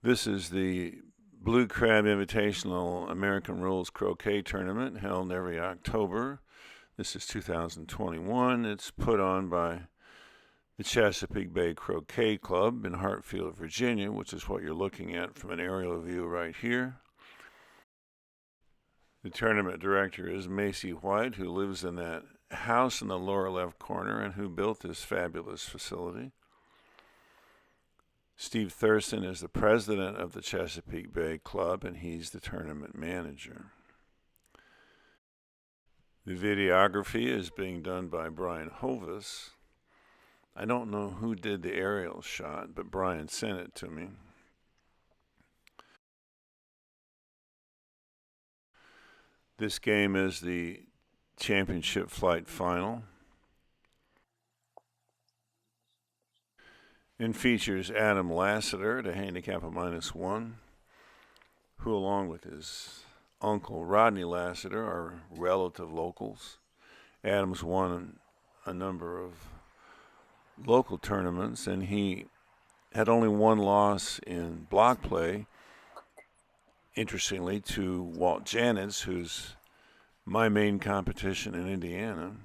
This is the Blue Crab Invitational American Rules Croquet Tournament held every October. This is 2021. It's put on by the Chesapeake Bay Croquet Club in Hartfield, Virginia, which is what you're looking at from an aerial view right here. The tournament director is Macey White, who lives in that house in the lower left corner and who built this fabulous facility. Steve Thurston is the president of the Chesapeake Bay Club, and he's the tournament manager. The videography is being done by Brian Hovis. I don't know who did the aerial shot, but Brian sent it to me. This game is the championship flight final and features Adam Lassiter at a handicap of -1, who along with his uncle Rodney Lassiter are relative locals. Adam's won a number of local tournaments, and he had only one loss in block play, interestingly, to Walt Janitz, who's my main competition in Indiana.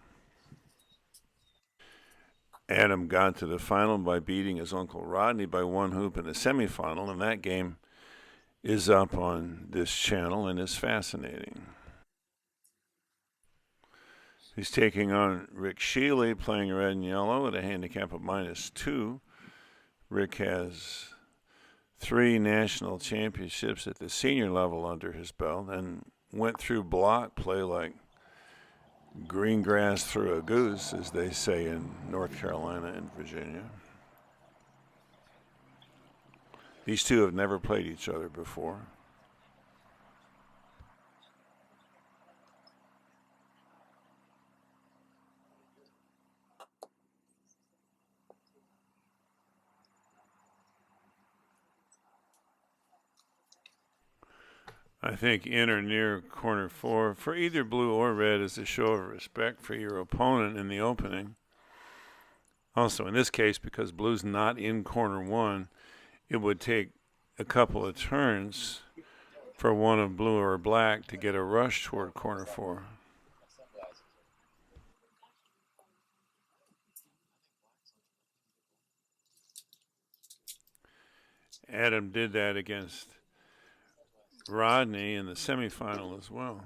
Adam got to the final by beating his uncle Rodney by 1 hoop in the semifinal, and that game is up on this channel and is fascinating. He's taking on Rick Shealy, playing red and yellow at a handicap of -2. Rick has 3 national championships at the senior level under his belt and went through block play like green grass through a goose, as they say in North Carolina and Virginia. These two have never played each other before. I think in or near corner 4 for either blue or red is a show of respect for your opponent in the opening. Also, in this case, because blue's not in corner 1, it would take a couple of turns for one of blue or black to get a rush toward corner 4. Adam did that against Rodney in the semifinal as well.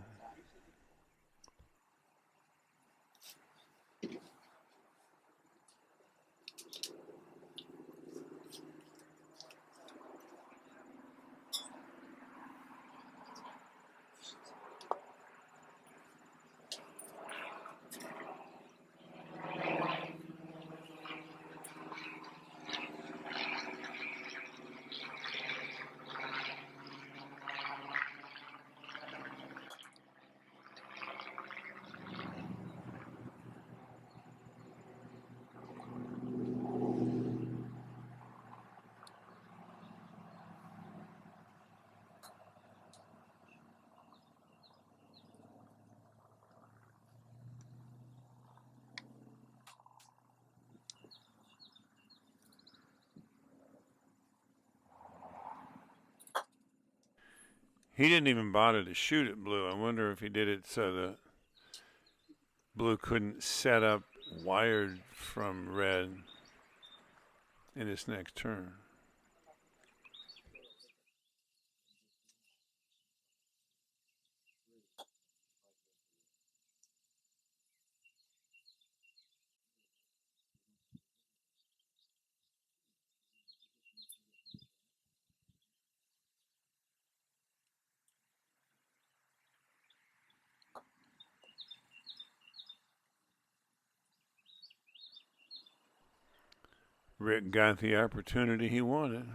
He didn't even bother to shoot at blue. I wonder if he did it so that blue couldn't set up wired from red in his next turn. Rick got the opportunity he wanted.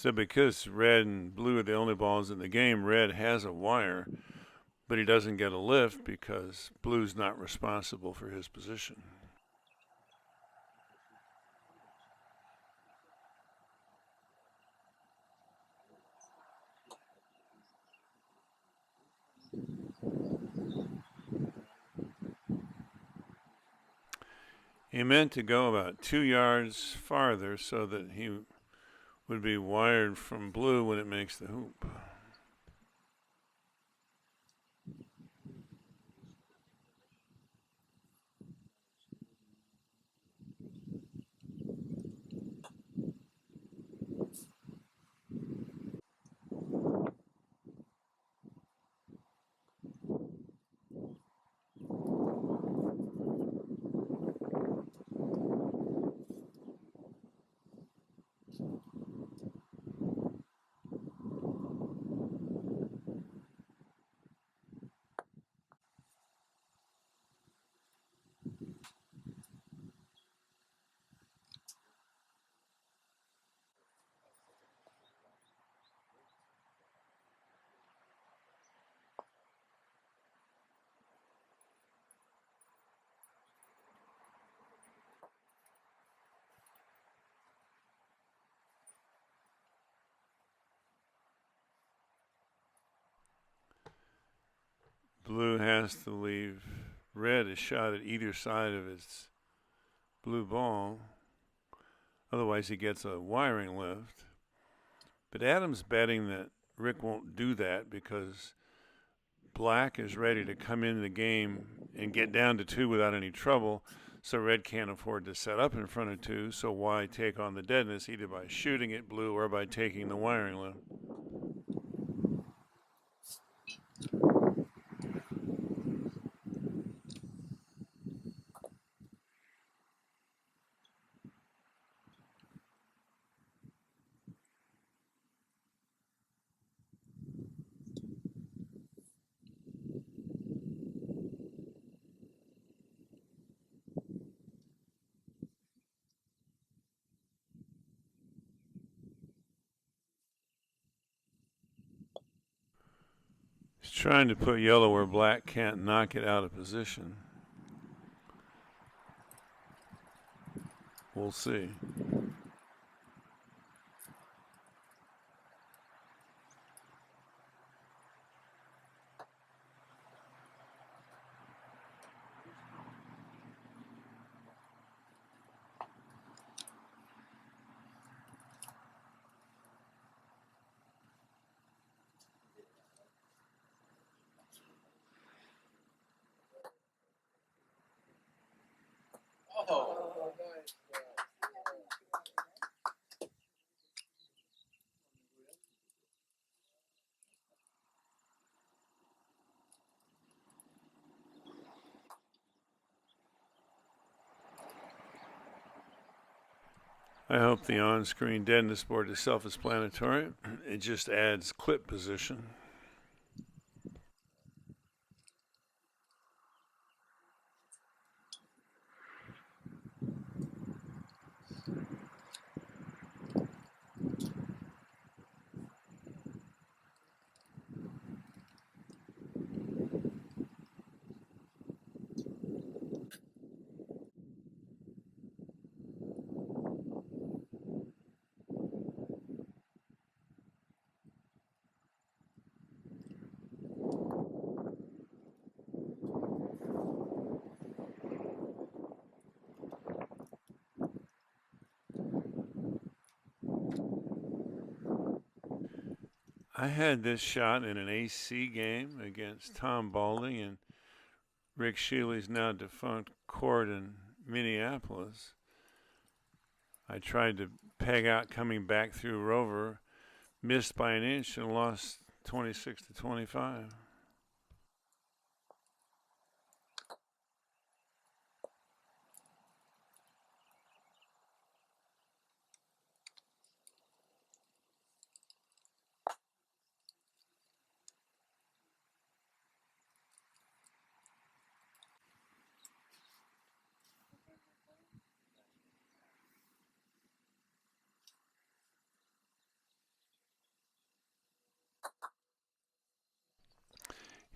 So because red and blue are the only balls in the game, red has a wire, but he doesn't get a lift because blue's not responsible for his position. He meant to go about 2 yards farther so that he would be wired from blue when it makes the hoop. Blue has to leave red a shot at either side of its blue ball. Otherwise, he gets a wiring lift. But Adam's betting that Rick won't do that because black is ready to come in the game and get down to 2 without any trouble. So red can't afford to set up in front of 2. So why take on the deadness either by shooting at blue or by taking the wiring lift? He's trying to put yellow where black can't knock it out of position. We'll see. I hope the on-screen deadness board is self-explanatory. It just adds clip position. I had this shot in an AC game against Tom Balding and Rick Shealy's now defunct court in Minneapolis. I tried to peg out coming back through Rover, missed by an inch and lost 26-25.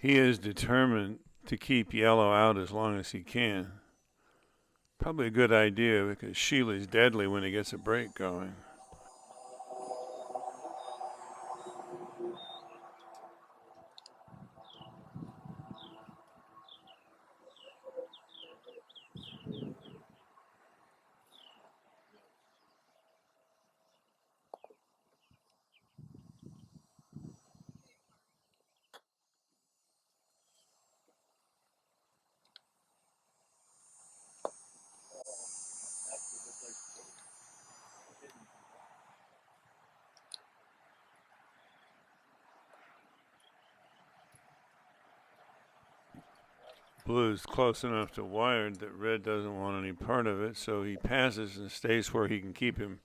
He is determined to keep yellow out as long as he can. Probably a good idea because Sheely's deadly when he gets a break going. Blue's close enough to wired that red doesn't want any part of it, so he passes and stays where he can keep him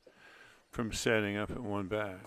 from setting up at one back.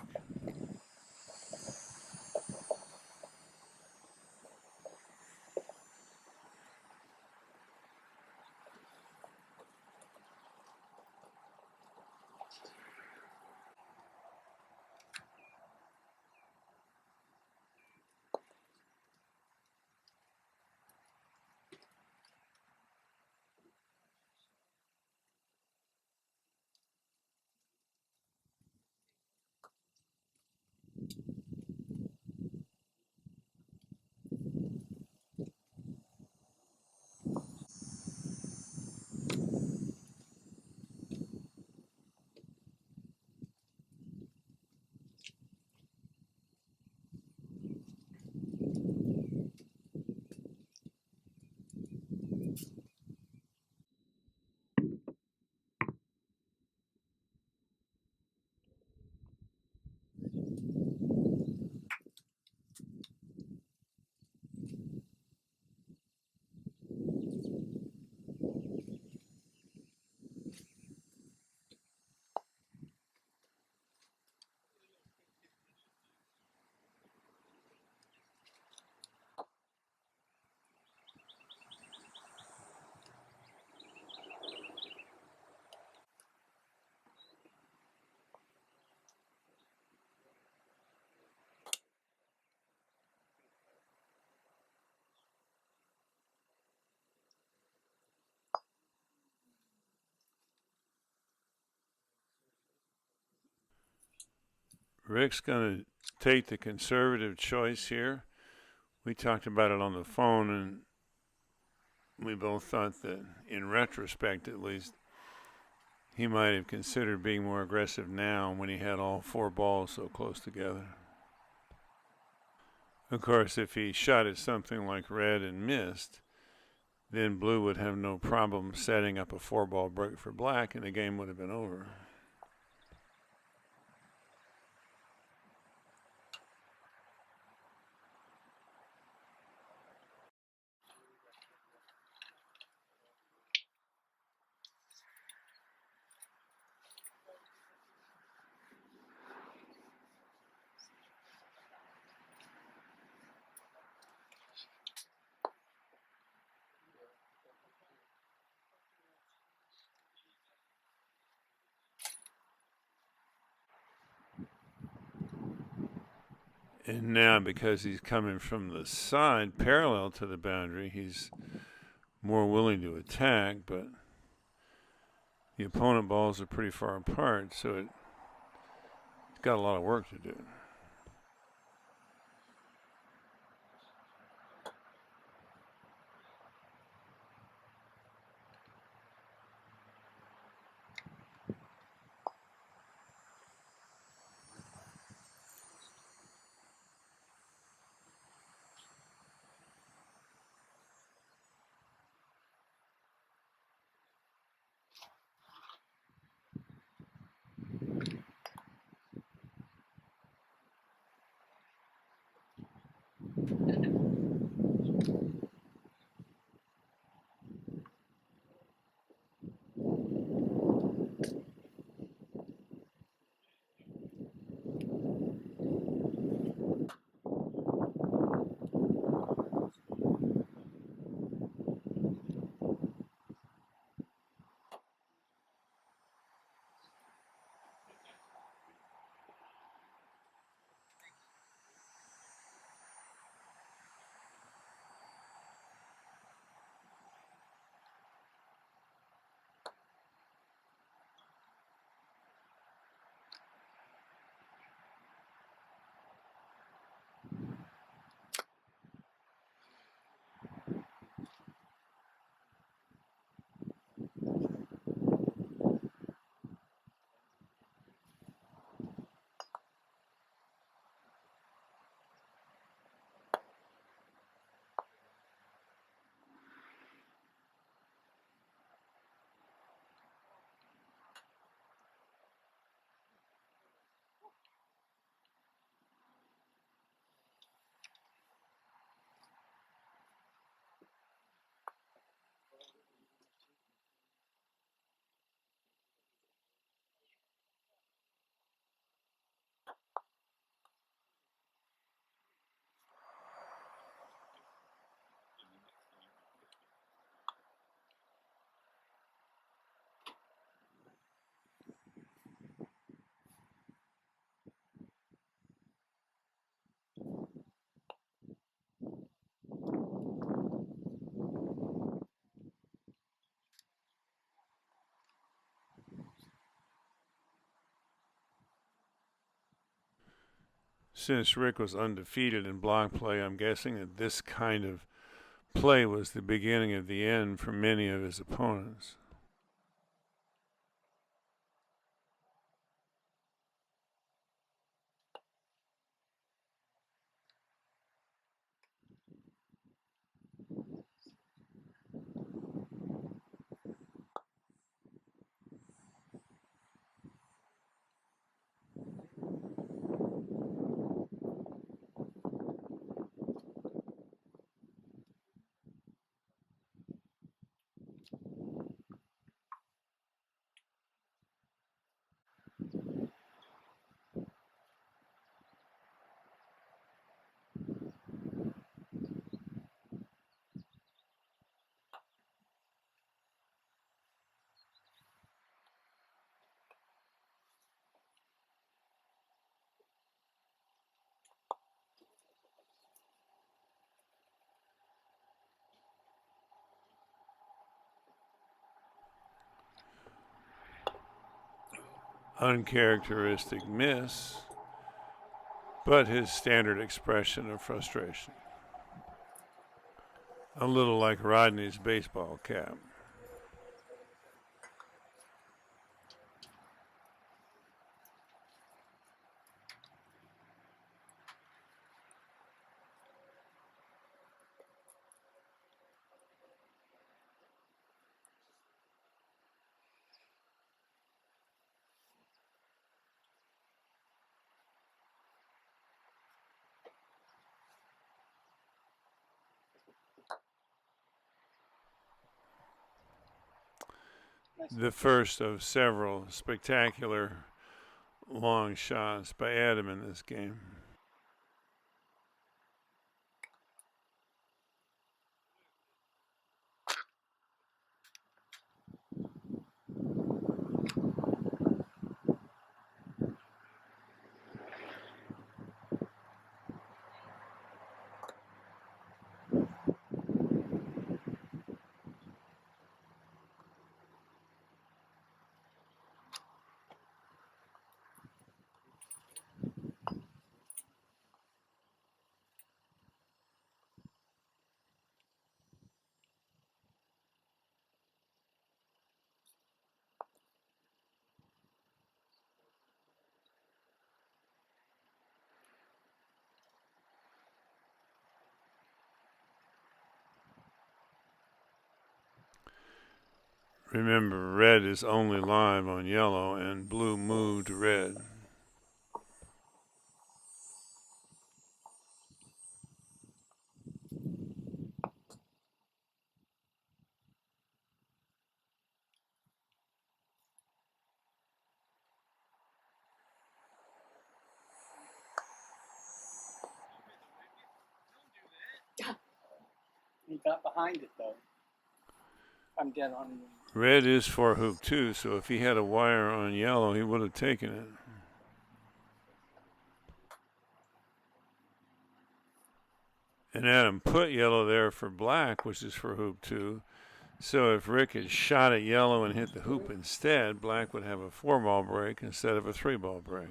Rick's going to take the conservative choice here. We talked about it on the phone, and we both thought that, in retrospect at least, he might have considered being more aggressive now when he had all four balls so close together. Of course, if he shot at something like red and missed, then blue would have no problem setting up a four-ball break for black, and the game would have been over. And now, because he's coming from the side parallel to the boundary, he's more willing to attack, but the opponent balls are pretty far apart, so it's got a lot of work to do. Since Rick was undefeated in block play, I'm guessing that this kind of play was the beginning of the end for many of his opponents. Uncharacteristic miss, but his standard expression of frustration. A little like Rodney's baseball cap. The first of several spectacular long shots by Adam in this game. Remember, red is only live on yellow, and blue moved red. He got behind it, though. I'm dead on. Red is for hoop 2, so if he had a wire on yellow, he would have taken it. And Adam put yellow there for black, which is for hoop 2. So if Rick had shot at yellow and hit the hoop instead, black would have a 4-ball break instead of a 3-ball break.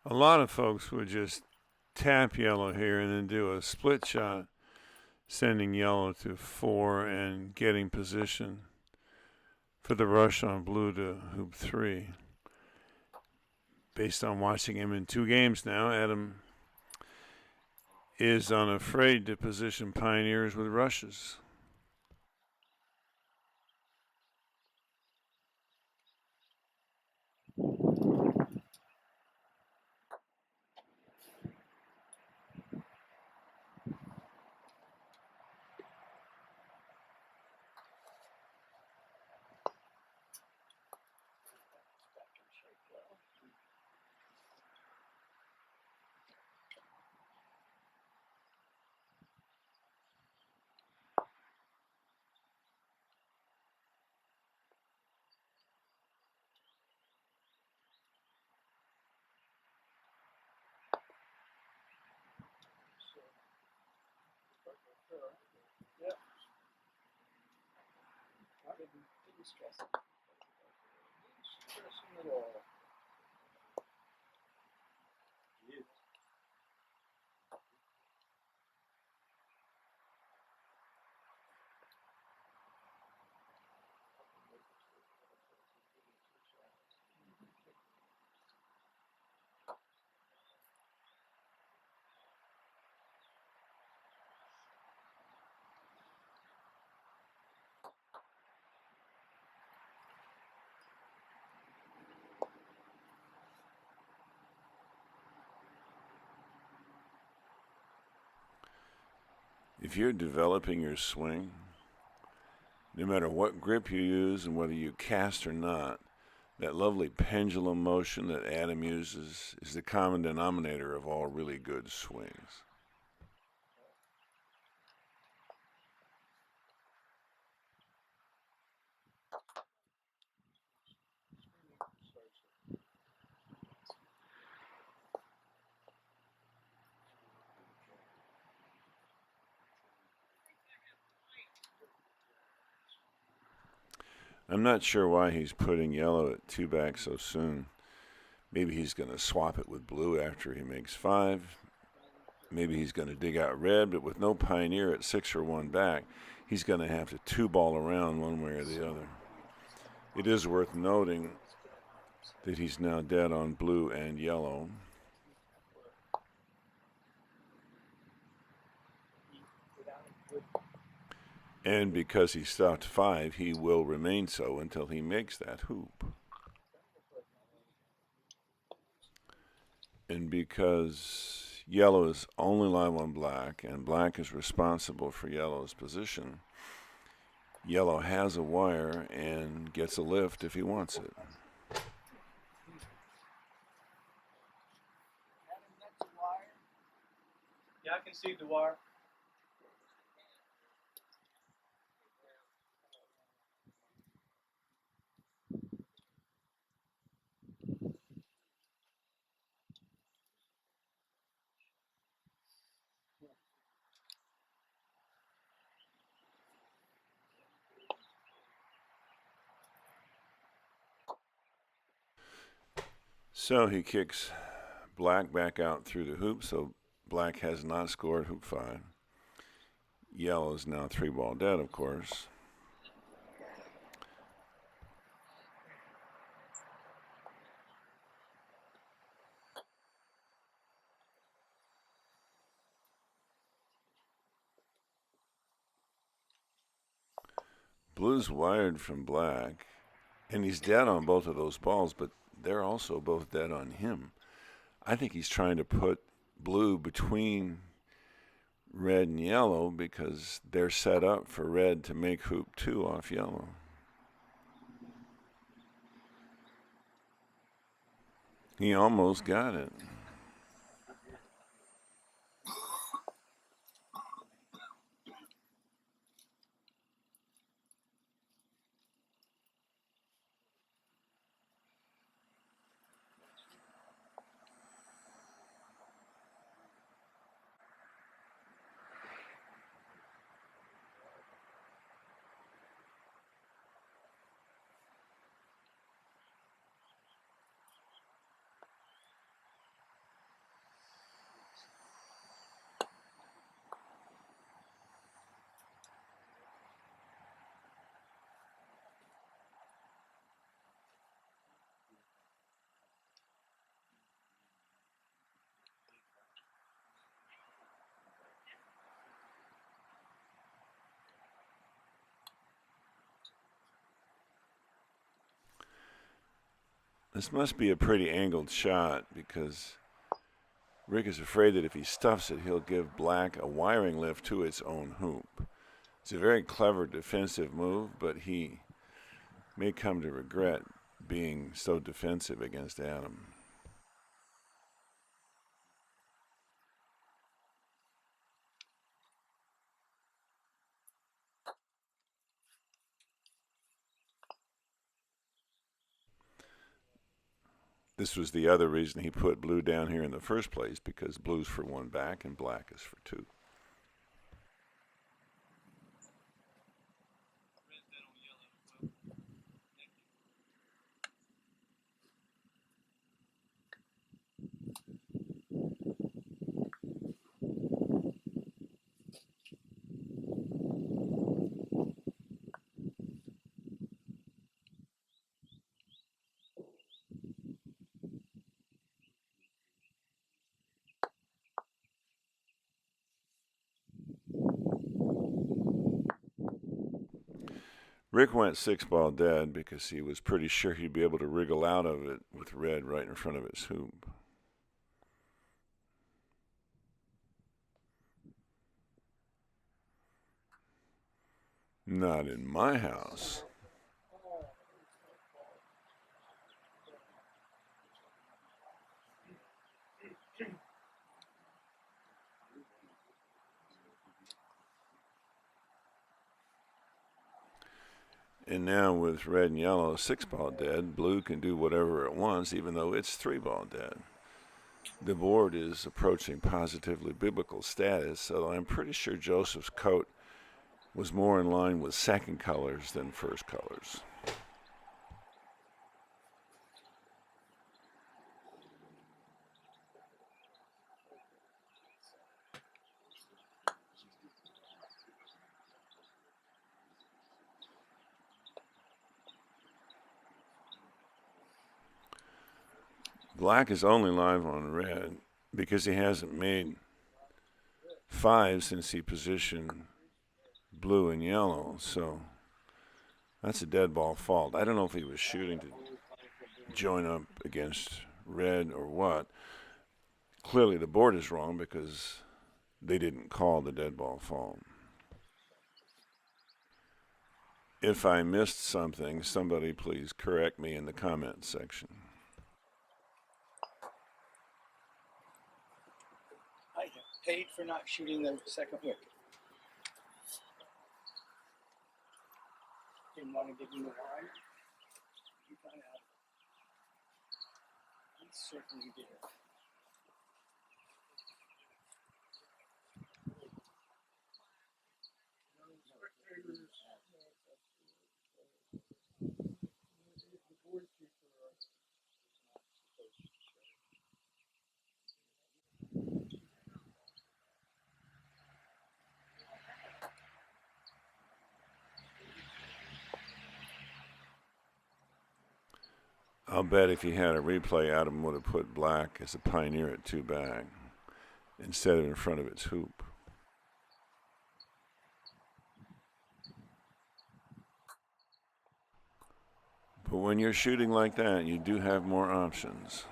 A lot of folks would just tap yellow here and then do a split shot, sending yellow to 4 and getting position for the rush on blue to hoop 3. Based on watching him in 2 games now, Adam is unafraid to position pioneers with rushes. Yeah. Didn't stress it. Didn't stress him at all. If you're developing your swing, no matter what grip you use and whether you cast or not, that lovely pendulum motion that Adam uses is the common denominator of all really good swings. I'm not sure why he's putting yellow at 2 back so soon. Maybe he's going to swap it with blue after he makes 5. Maybe he's going to dig out red, but with no pioneer at 6 or 1 back, he's going to have to 2-ball around one way or the other. It is worth noting that he's now dead on blue and yellow. And because he stopped 5, he will remain so until he makes that hoop. And because yellow is only live on black, and black is responsible for yellow's position, yellow has a wire and gets a lift if he wants it. Yeah, I can see the wire. So he kicks black back out through the hoop, so black has not scored hoop 5. Yellow is now 3-ball dead, of course. Blue's wired from black, and he's dead on both of those balls, but they're also both dead on him. I think he's trying to put blue between red and yellow because they're set up for red to make hoop 2 off yellow. He almost got it. This must be a pretty angled shot because Rick is afraid that if he stuffs it, he'll give black a wiring lift to its own hoop. It's a very clever defensive move, but he may come to regret being so defensive against Adam. This was the other reason he put blue down here in the first place, because blue's for 1 back and black is for 2. Rick went 6-ball dead because he was pretty sure he'd be able to wriggle out of it with red right in front of his hoop. Not in my house. And now with red and yellow 6-ball dead, blue can do whatever it wants, even though it's 3-ball dead. The board is approaching positively biblical status, so I'm pretty sure Joseph's coat was more in line with second colors than first colors. Black is only live on red because he hasn't made 5 since he positioned blue and yellow, so that's a dead ball fault. I don't know if he was shooting to join up against red or what. Clearly the board is wrong because they didn't call the dead ball fault. If I missed something, somebody please correct me in the comments section. I have paid for not shooting the second wick. Didn't want to give you a line. You find out. He certainly did. I'll bet if he had a replay, Adam would have put black as a pioneer at 2 back instead of in front of its hoop. But when you're shooting like that, you do have more options.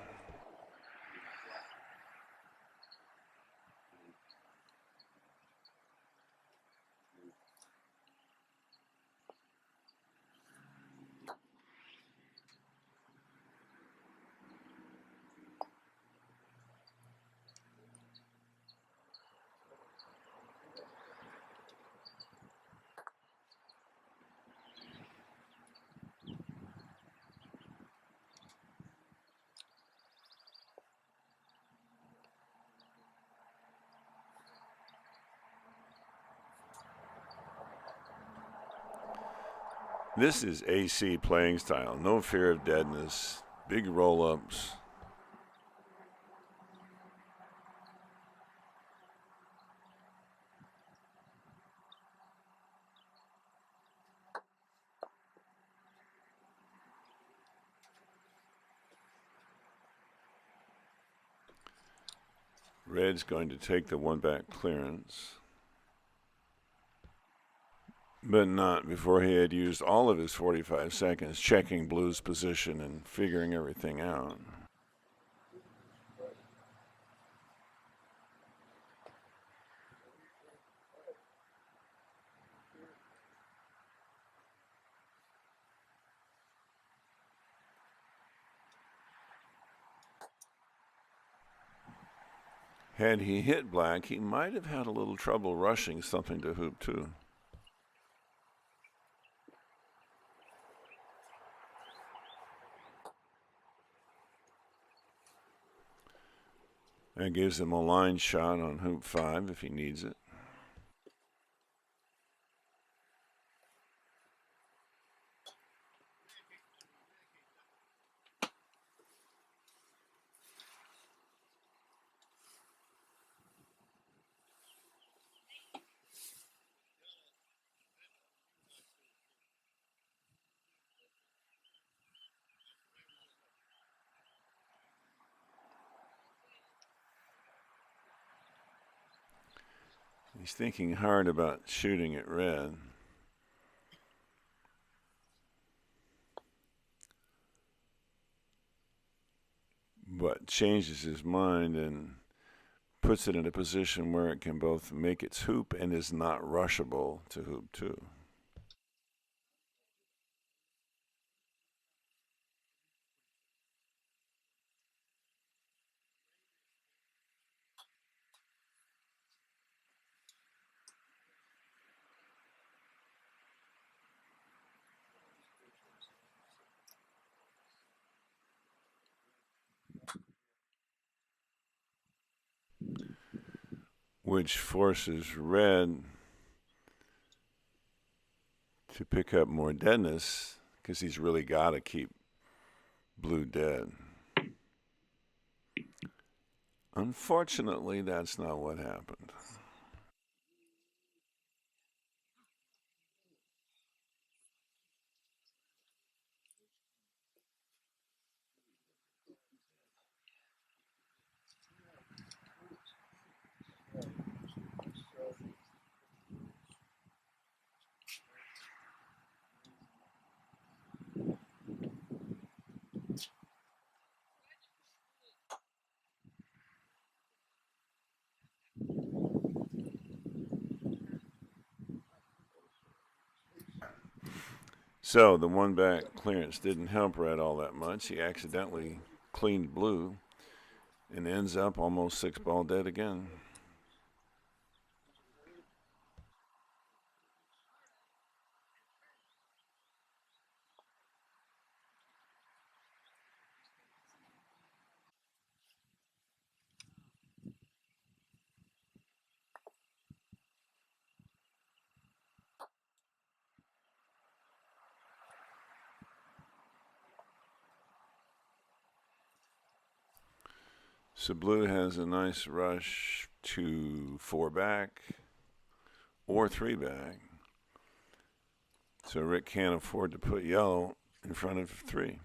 This is AC playing style. No fear of deadness. Big roll-ups. Red's going to take the 1-back clearance. But not before he had used all of his 45 seconds checking blue's position and figuring everything out. Had he hit black, he might have had a little trouble rushing something to hoop 2. That gives him a line shot on hoop 5 if he needs it. He's thinking hard about shooting at red. but changes his mind and puts it in a position where it can both make its hoop and is not rushable to hoop too. Which forces red to pick up more deadness because he's really got to keep blue dead. Unfortunately, that's not what happened. So the one back clearance didn't help red all that much. He accidentally cleaned blue and ends up almost 6-ball dead again. So blue has a nice rush to 4 back or 3 back. So Rick can't afford to put yellow in front of 3.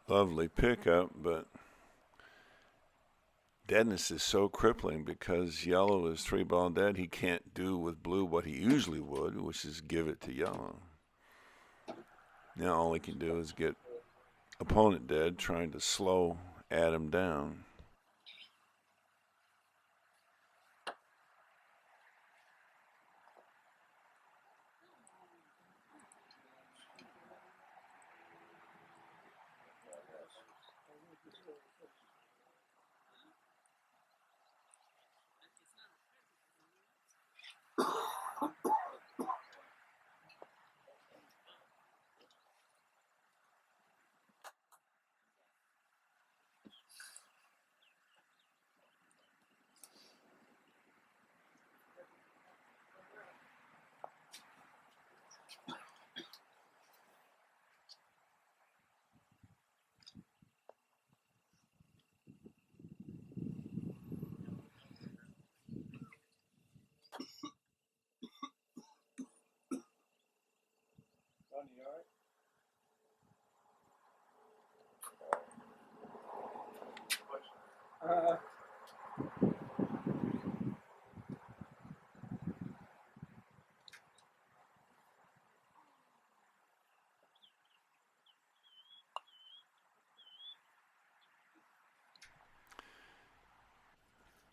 Lovely pickup, but deadness is so crippling because yellow is 3-ball dead. He can't do with blue what he usually would, which is give it to yellow. Now all he can do is get opponent dead, trying to slow Adam down.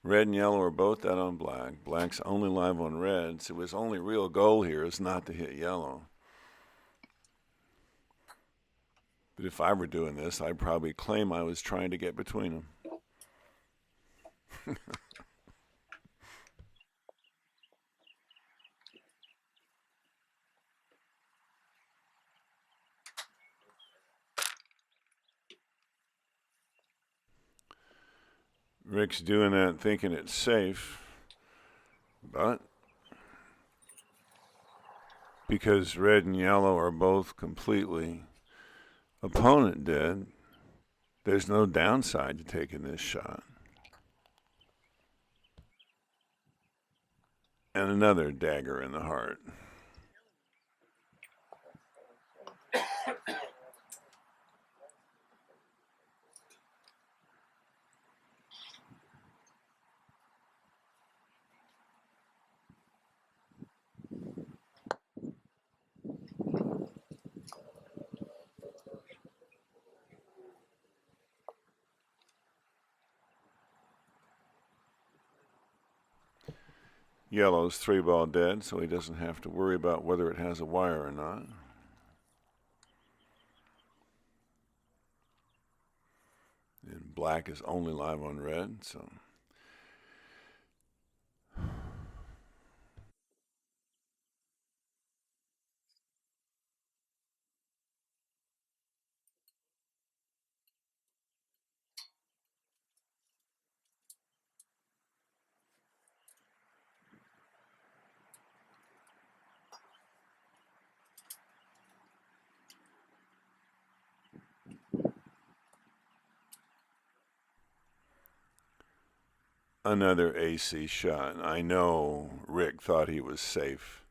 Red and yellow are both out on black. Black's only live on red, so his only real goal here is not to hit yellow. But if I were doing this, I'd probably claim I was trying to get between them. Rick's doing that thinking it's safe, but because red and yellow are both completely opponent dead, there's no downside to taking this shot. And another dagger in the heart. Yellow's 3-ball dead, so he doesn't have to worry about whether it has a wire or not. And black is only live on red, so. Another AC shot. I know Rick thought he was safe.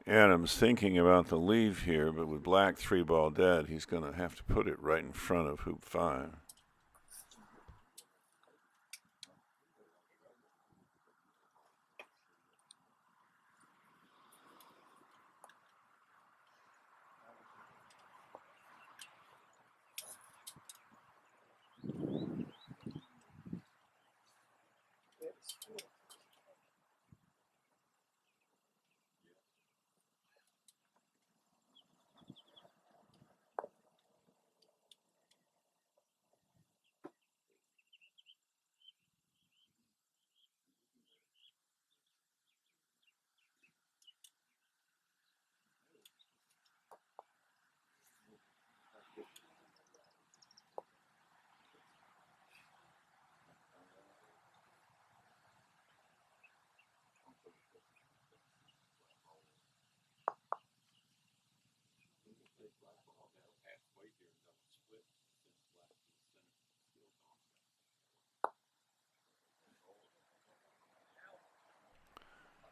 Adam's thinking about the leave here, but with black 3-ball dead, he's going to have to put it right in front of hoop 5.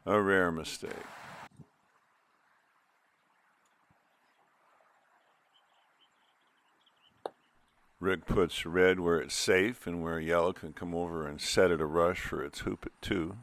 A rare mistake. Rick puts red where it's safe and where yellow can come over and set it a rush for its hoop at 2.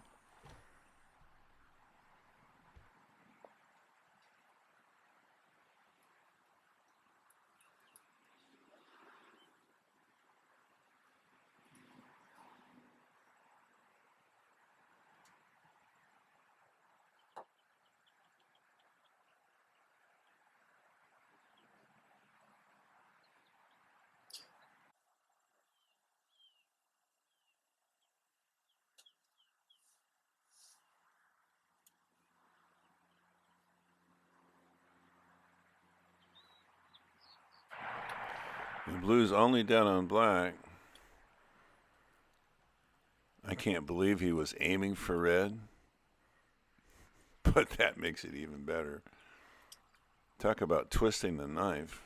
And blue's only down on black. I can't believe he was aiming for red, but that makes it even better. Talk about twisting the knife.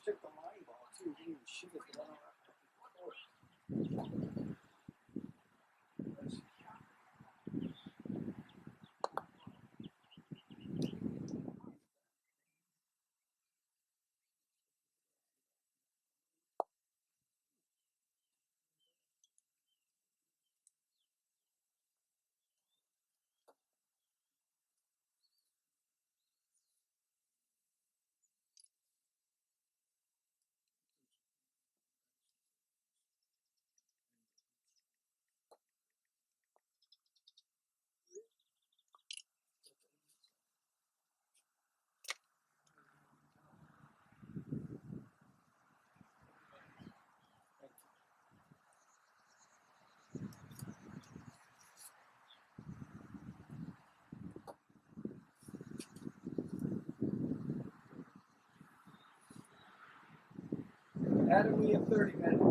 Took the line ball too. Didn't even shoot it. The one around the court. Adam, we have 30 minutes.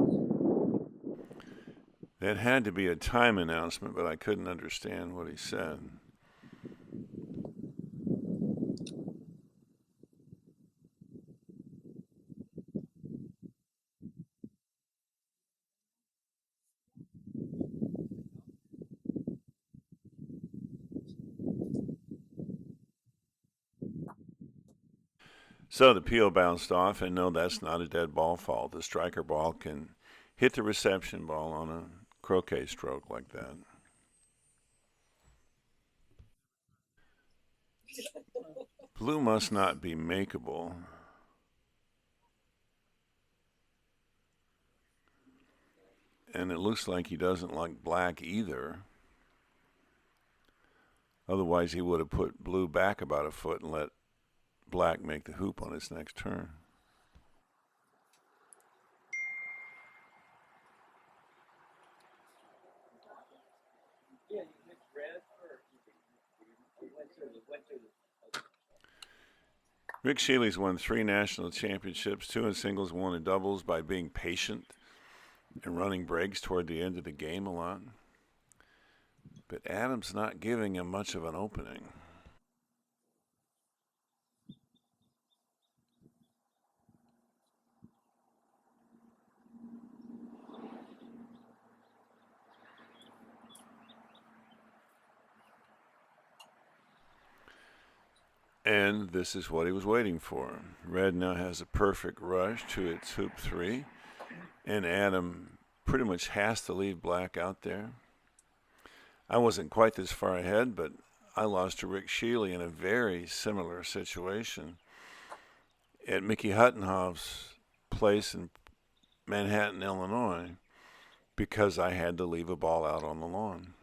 That had to be a time announcement, but I couldn't understand what he said. So the peel bounced off, and no, that's not a dead ball fall. The striker ball can hit the reception ball on a croquet stroke like that. Blue must not be makeable. And it looks like he doesn't like black either. Otherwise, he would have put blue back about a foot and let black make the hoop on his next turn. Yeah, you mixed red or you went to the. Rick Shealy's won 3 national championships, 2 in singles, 1 in doubles, by being patient and running breaks toward the end of the game a lot. But Adam's not giving him much of an opening. And this is what he was waiting for. Red now has a perfect rush to its hoop 3, and Adam pretty much has to leave black out there. I wasn't quite this far ahead, but I lost to Rick Shealy in a very similar situation at Mickey Huttenhoff's place in Manhattan, Illinois, because I had to leave a ball out on the lawn.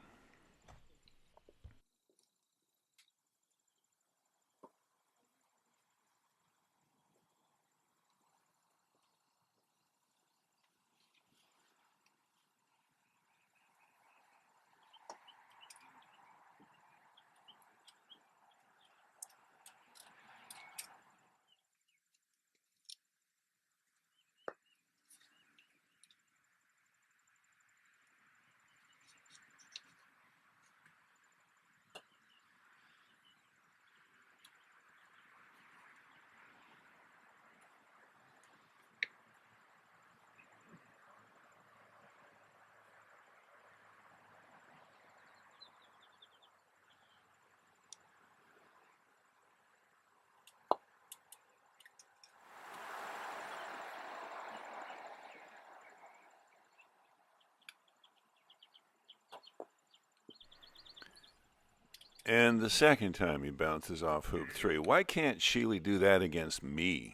And the second time he bounces off hoop 3. Why can't Shealy do that against me?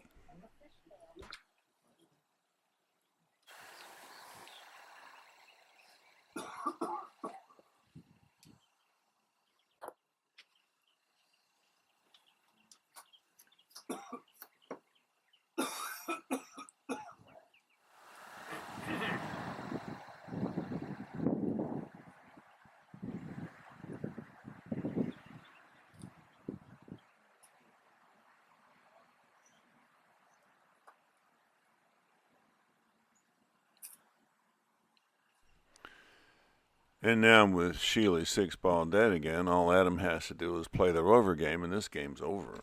And now with Sheely 6-ball dead again, all Adam has to do is play the rover game, and this game's over.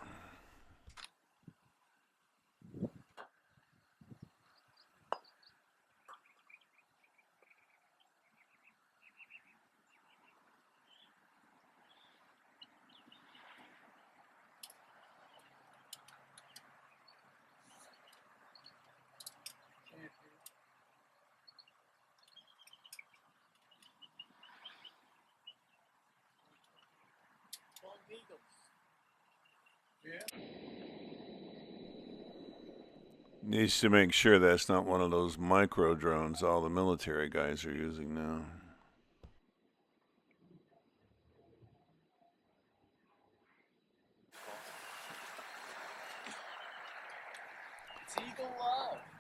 Needs to make sure that's not one of those micro drones all the military guys are using now.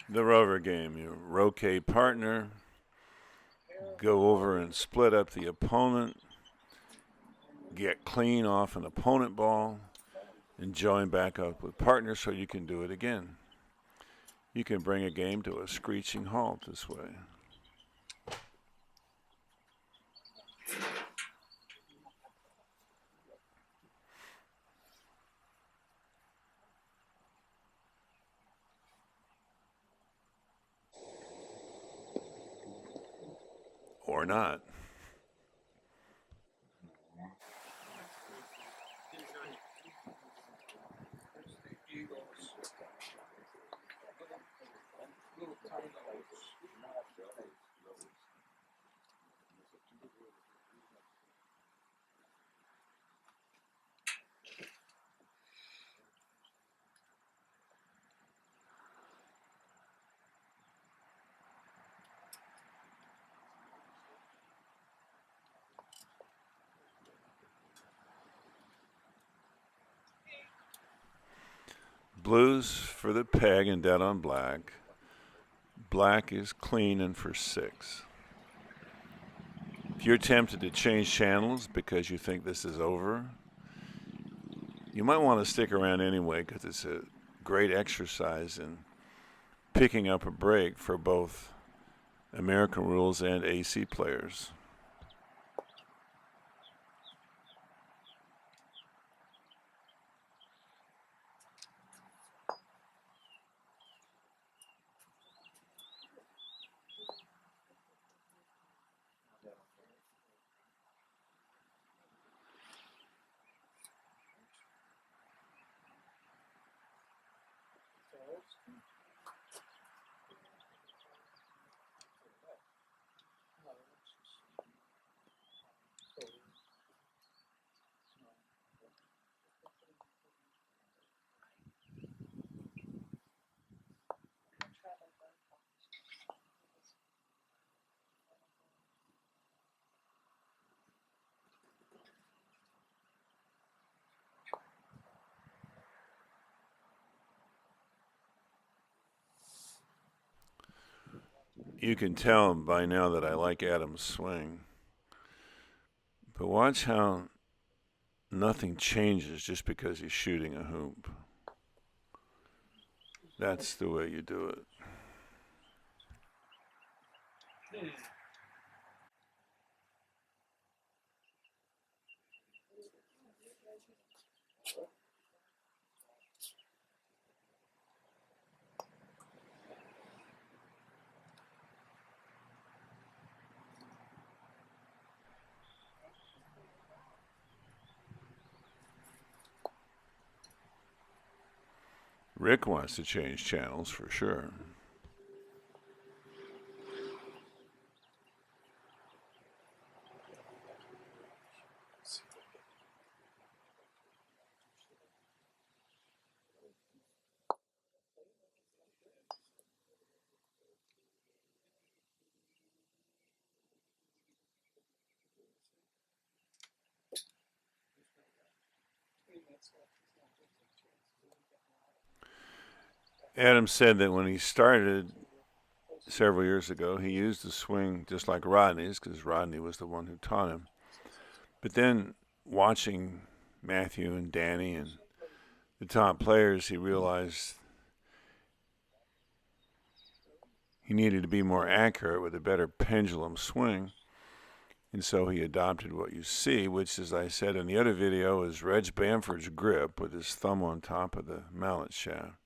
The rover game, you rotate partner, go over and split up the opponent, get clean off an opponent ball, and join back up with partner so you can do it again. You can bring a game to a screeching halt this way. Or not. Blues for the peg and dead on black. Black is clean and for 6. If you're tempted to change channels because you think this is over, you might want to stick around anyway because it's a great exercise in picking up a break for both American rules and AC players. You can tell by now that I like Adam's swing. But watch how nothing changes just because he's shooting a hoop. That's the way you do it. Rick wants to change channels for sure. Adam said that when he started several years ago, he used the swing just like Rodney's because Rodney was the one who taught him. But then watching Matthew and Danny and the top players, he realized he needed to be more accurate with a better pendulum swing. And so he adopted what you see, which, as I said in the other video, is Reg Bamford's grip with his thumb on top of the mallet shaft,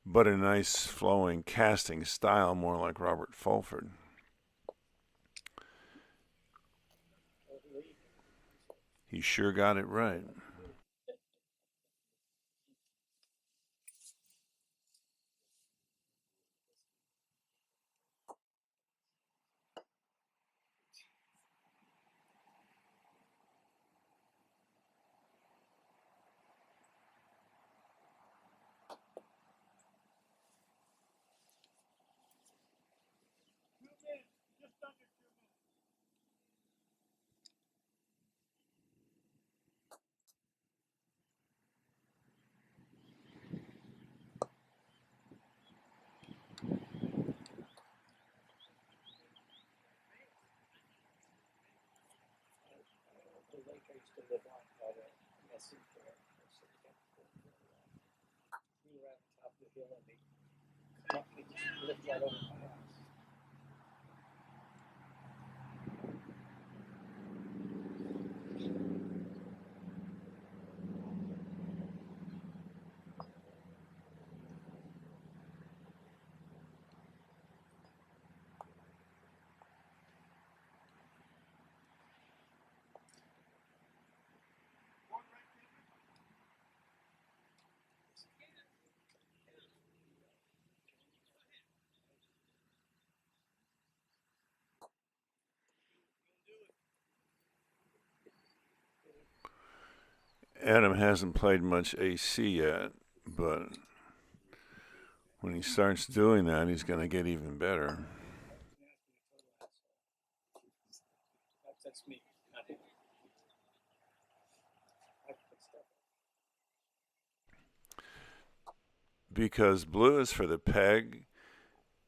but a nice flowing casting style, more like Robert Fulford. He sure got it right. The lake I used to live on called Macey White We were at the top of the hill and they come up and just lift right over my house. Adam hasn't played much AC yet, but when he starts doing that, he's going to get even better. That's me, not him. I put stuff Because blue is for the peg,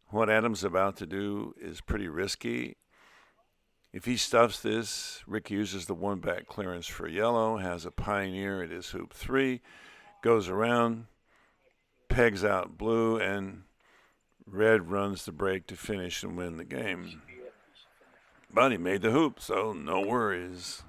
what Adam's about to do is pretty risky. If he stuffs this, Rick uses the one back clearance for yellow, has a pioneer at his hoop 3, goes around, pegs out blue, and red runs the break to finish and win the game. But he made the hoop, so no worries.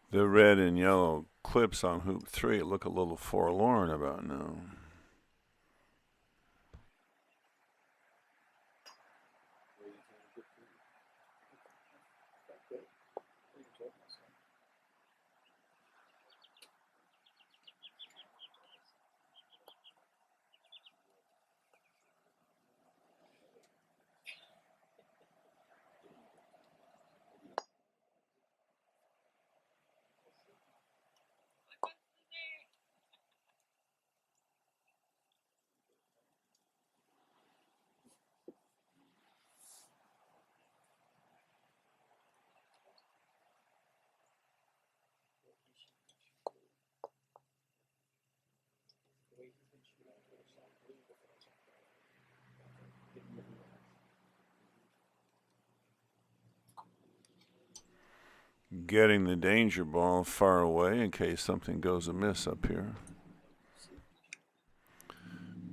The red and yellow clips on hoop 3 look a little forlorn about now. Getting the danger ball far away in case something goes amiss up here.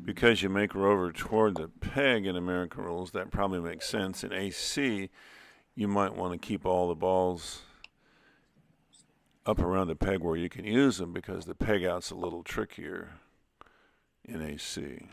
Because you make rover toward the peg in American rules, that probably makes sense. In AC, you might want to keep all the balls up around the peg where you can use them because the peg out's a little trickier in AC.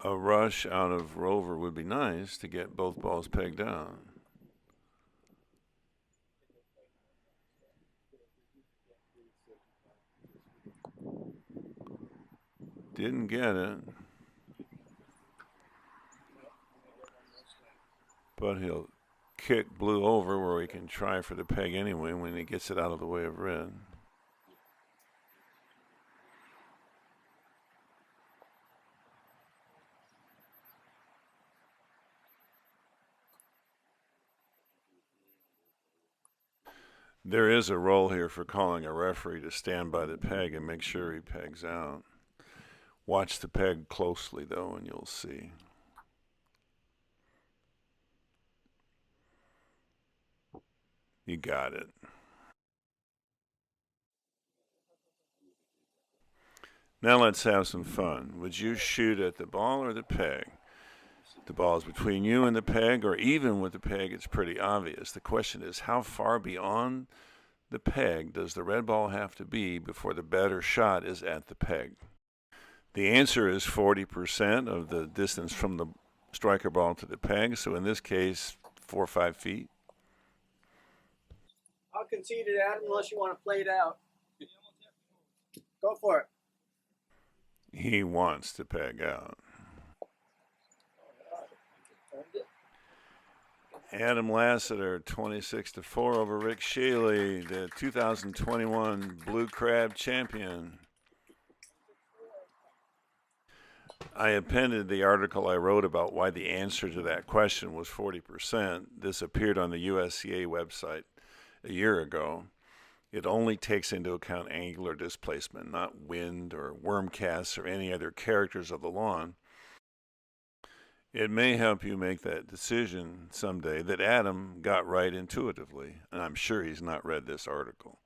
A rush out of Rover would be nice to get both balls pegged down. Didn't get it. But he'll kick blue over where he can try for the peg anyway when he gets it out of the way of red. There is a role here for calling a referee to stand by the peg and make sure he pegs out. Watch the peg closely, though, and you'll see. You got it. Now let's have some fun. Would you shoot at the ball or the peg? The ball is between you and the peg, or even with the peg, it's pretty obvious. The question is, how far beyond the peg does the red ball have to be before the better shot is at the peg? The answer is 40% of the distance from the striker ball to the peg. So in this case, 4 or 5 feet. I'll concede it, Adam, unless you want to play it out. Go for it. He wants to peg out. Adam Lassiter, 26-4 over Rick Shealy, the 2021 Blue Crab champion. I appended the article I wrote about why the answer to that question was 40%. This appeared on the USCA website a year ago. It only takes into account angular displacement, not wind or worm casts or any other characters of the lawn. It may help you make that decision someday that Adam got right intuitively, and I'm sure he's not read this article.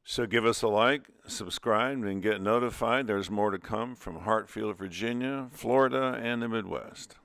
So give us a like, subscribe, and get notified. There's more to come from Hartfield, Virginia, Florida, and the Midwest.